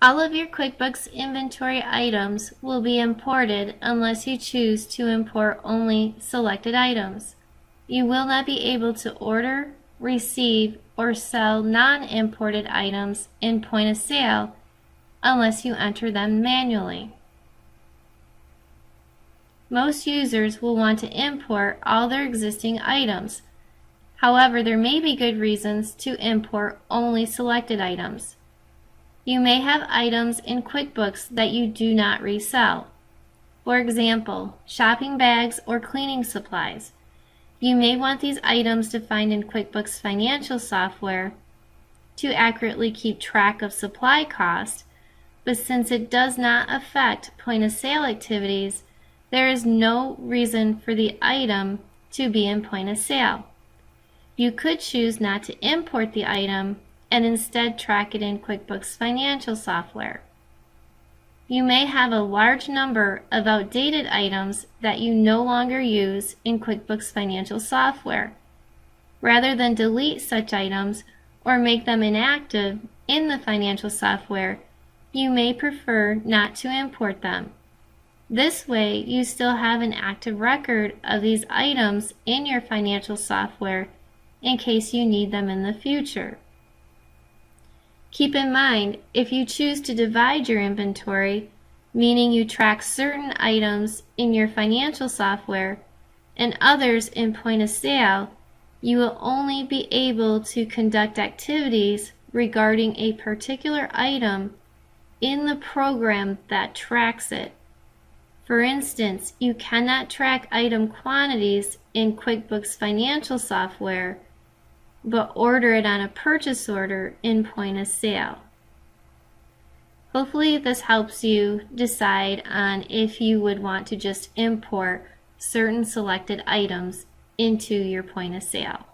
All of your QuickBooks inventory items will be imported unless you choose to import only selected items. You will not be able to order, receive, or sell non-imported items in point of sale unless you enter them manually. Most users will want to import all their existing items. However, there may be good reasons to import only selected items. You may have items in QuickBooks that you do not resell. For example, shopping bags or cleaning supplies. You may want these items defined in QuickBooks financial software to accurately keep track of supply costs, but since it does not affect point of sale activities, there is no reason for the item to be in point of sale. You could choose not to import the item and instead track it in QuickBooks financial software. You may have a large number of outdated items that you no longer use in QuickBooks financial software. Rather than delete such items or make them inactive in the financial software, you may prefer not to import them. This way, you still have an active record of these items in your financial software in case you need them in the future. Keep in mind, if you choose to divide your inventory, meaning you track certain items in your financial software and others in point of sale, you will only be able to conduct activities regarding a particular item in the program that tracks it. For instance, you cannot track item quantities in QuickBooks financial software, but order it on a purchase order in point of sale. Hopefully this helps you decide on if you would want to just import certain selected items into your point of sale.